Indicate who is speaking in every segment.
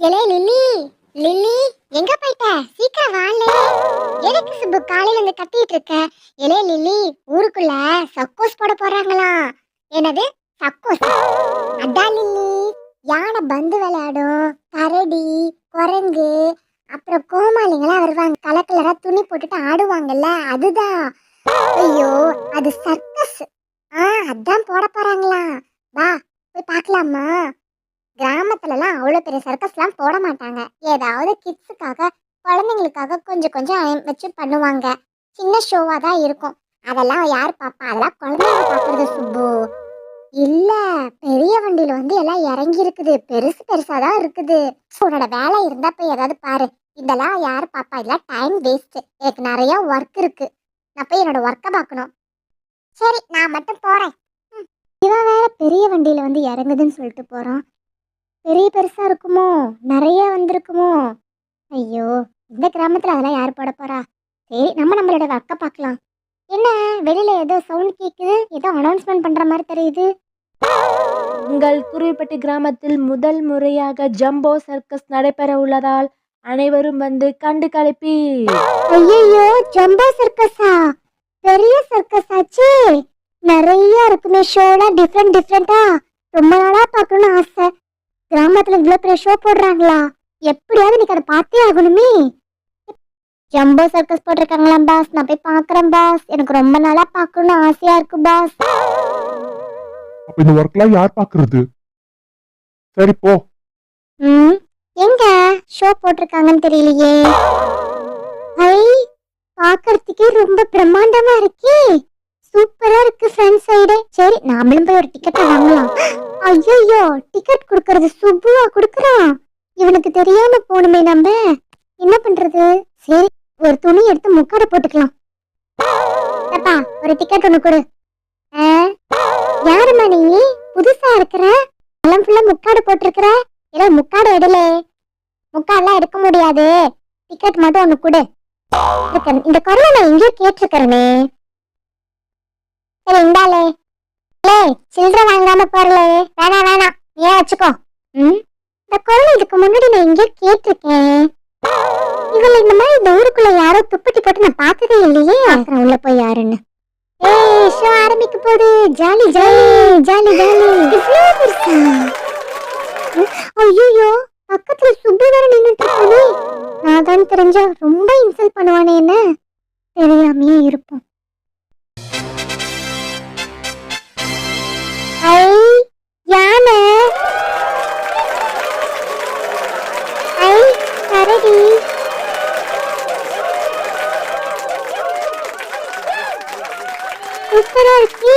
Speaker 1: எலே lily, lily எங்க போயிட்ட? சீக்கிரம் வாலே. எதுக்கு சுப்பு காலையில இருந்து கத்திட்டு இருக்க? எலே லில்லி, ஊருக்குள்ள சக்கோஸ் போட போறாங்களாம். என்னது சக்கோஸ்? அதான் லில்லி, யானை பந்து விளையாடும், கரடி, குரங்கு, அப்புறம் கோமாளிங்களா வருவாங்க. கலர் கலரா துணி போட்டுட்டு ஆடுவாங்கல்ல, அதுதான். ஐயோ, அது சர்க்கஸ். அதான் போட போறாங்களாம். வா போய் பார்க்கலாமா? கிராமத்துலலாம் அவ்வளோ பெரிய சர்க்கஸ்லாம் போட மாட்டாங்க. ஏதாவது கிட்ஸுக்காக, குழந்தைங்களுக்காக கொஞ்சம் கொஞ்சம் வச்சு பண்ணுவாங்க. சின்ன ஷோவாக தான் இருக்கும். அதெல்லாம் யார் பாப்பா? அதெல்லாம் குழந்தைங்க பார்க்குறது சுப்பு. இல்ல, பெரிய வண்டியில வந்து எல்லாம் இறங்கி இருக்குது. பெருசு பெருசா தான் இருக்குது. உன்னோட வேலை இருந்தா போய் ஏதாவது பாரு. இதெல்லாம் யார் பாப்பா? இதெல்லாம் டைம் வேஸ்ட். எனக்கு நிறைய ஒர்க் இருக்கு. நான் போய் என்னோட ஒர்க்கை பார்க்கணும். சரி, நான் மட்டும் போறேன். இவன் வேற பெரிய வண்டியில வந்து இறங்குதுன்னு சொல்லிட்டு போறான். பெரிய பெருசா இருக்குமோ? நிறைய வந்திருக்குமோ? ஐயோ, இந்த கிராமத்துல அதெல்லாம் யார் போட போறா? சரி, நம்மளோட ஒர்க்கை பார்க்கலாம். என்ன, வெளியில ஏதோ சவுண்ட் கேக்குது, ஏதோ அனௌன்ஸ்மெண்ட் பண்ற மாதிரி தெரியுது.
Speaker 2: உங்கள் குருவிப்பட்டி கிராமத்தில் முதல் முறையாக ஜம்போ சர்க்கஸ் நடைபெற உள்ளதால் அனைவரும் வந்து கண்டு களிப்பி.
Speaker 1: ஐயோ, ஜம்போ சர்க்கஸா? பெரிய சர்க்கஸ் ஆச்சு. நிறைய இருக்குமே ஷோலாம், டிஃப்ரெண்ட் டிஃப்ரெண்டா. ரொம்ப நாளா பார்க்கணும்னு ஆசை. கிராமத்துல இவ்வளவு பெரிய ஷோ போடுறாங்களா? எப்படியாவது நீங்க அதை பார்த்தே ஆகணுமே. ஜம்போ சர்க்கஸ் போட்டிருக்காங்களாம் பாஸ். நான் போய் பாக்குறேன் பாஸ். எனக்கு ரொம்ப நாளா பார்க்கணும்னு ஆசையா இருக்கு பாஸ்.
Speaker 3: அப்ப இந்த ஒர்க்லாம் யார் பாக்குறது? சரி போ.
Speaker 1: எங்க ஷோ போட்டிருக்காங்கன்னு தெரியலையே. ஐ, பாக்குறதுக்கே ரொம்ப பிரம்மாண்டமா இருக்கே. சூப்பரா இருக்கு ஃப்ரண்ட் சைடு. சரி, நாமளும் போய் ஒரு டிக்கெட்டை வாங்கலாம். ஐயோ, டிக்கெட் கொடுக்கறது சுப்புவா கொடுக்கறான். இவனுக்கு தெரியாம போணுமே நம்ம. என்ன பண்றது? சரி, ஒரு துணி எடுத்து முக்காட போட்டுக்கலாம். அப்பா, ஒரு டிக்கெட் ஒண்ணு கொடு. யாருமா நீ? புதுசா இருக்கிற? எல்லாம் ஃபுல்லா முக்காடு போட்டிருக்கிற. ஏதோ முக்காடு எடுல. முக்காடெல்லாம் எடுக்க முடியாது. டிக்கெட் மட்டும் ஒண்ணு கொடு. இந்த குரலை நான் எங்கேயோ கேட்டிருக்கிறேனே. சரி, இந்தாலே. சில்லற வாங்காம போறலே. வேணாம் வேணாம், ஏன் வச்சுக்கோ. இந்த குரல் இதுக்கு முன்னாடி நான் எங்கேயோ கேட்டிருக்கேன். இவள இந்த மாதிரி இந்த ஊருக்குள்ள யாரோ துப்பட்டி போட்டு நான் பார்த்ததே இல்லையே. அப்புறம் உள்ள போய் யாருன்னு. ஏய், ஷோ ஆரம்பிக்க போகுது. Jolly jolly jolly jolly. ஐயோ, பக்கத்துல சுப்பு வேற நின்னுட்டு இருக்கானே. நான் தான் தெரிஞ்சா ரொம்ப இன்சல்ட் பண்ணுவானே. என்ன தெரியாமையே இருப்போம். ஐ, யானை. ஐ, கரடி. சூப்பரா இருக்கு.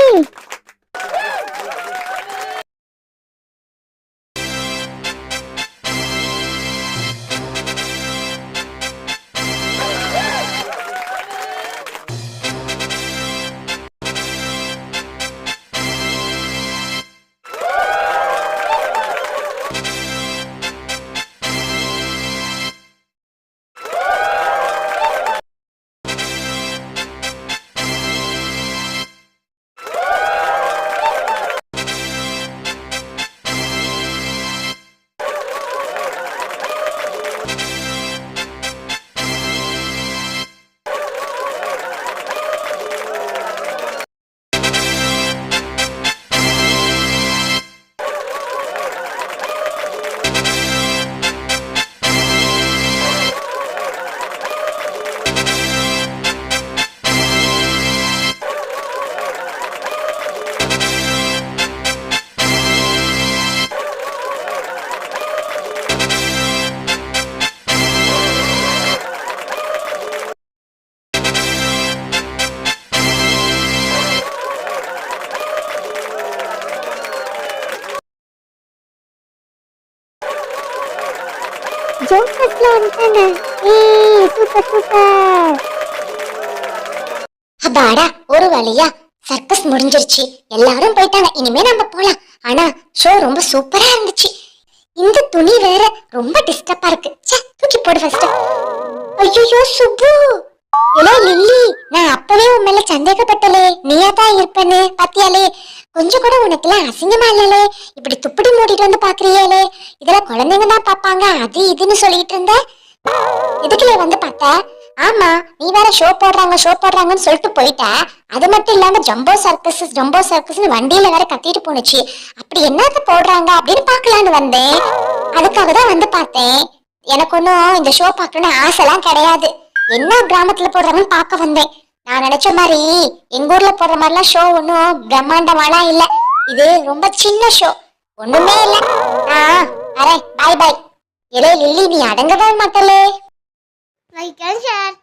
Speaker 1: ஜோக்கர்ஸ்ல வந்துட்டாங்க. ஏய், சூப்பர் சூப்பர். அப்பாடா, ஒரு வழியா சர்க்கஸ் முடிஞ்சிருச்சு. எல்லாரும் போயிட்டாங்க. இனிமே நம்ம போலாம். ஆனா ஷோ ரொம்ப சூப்பரா இருந்துச்சு. இந்த துணி வேற ரொம்ப டிஸ்டர்பா இருக்கு. ச்சே, தூக்கி போடு ஃபர்ஸ்ட். ஐயோ சுப்பு, ஏலே லில்லி, நான் அப்பவே உன் மேல சந்தேகப்பட்டலே நீயா தான் இருப்பேன்னு பாத்தியாலே. கொஞ்சம் கூட உனக்கு எல்லாம் அசிங்கமா இல்லலே, இப்படி துப்படி மூடிட்டு வந்து பாக்குறியாலே. இதெல்லாம் குழந்தைங்க தான் பாப்பாங்க, அது இதுன்னு சொல்லிட்டு இருந்த. எதுக்குல வந்து பார்த்த? ஆமா, நீ வேற ஷோ போடுறாங்கன்னு சொல்லிட்டு போயிட்ட. அது மட்டும் இல்லாம ஜம்போ சர்க்கஸ்னு வண்டியில வேற கத்திட்டு போனுச்சு. அப்படி என்னத்த போடுறாங்க அப்படின்னு பாக்கலான்னு வந்தேன். அதுக்காக தான் வந்து பார்த்தேன். எனக்கு ஒன்றும் இந்த ஷோ பார்க்கணும்னு ஆசைலாம் கிடையாது. என்ன கிராமத்துல போடுறாங்கன்னு பார்க்க வந்தேன். நான் நினைச்ச மாதிரி எங்க ஊர்ல போடுற மாதிரிலாம் ஷோ ஒன்றும் பிரம்மாண்டமாலாம் இல்ல. இது ரொம்ப சின்ன ஷோ, ஒண்ணுமே இல்ல. அரே பாய் பாய். இலே லில்லி, நீ அடங்கவே மாட்டலே.
Speaker 4: Like and share.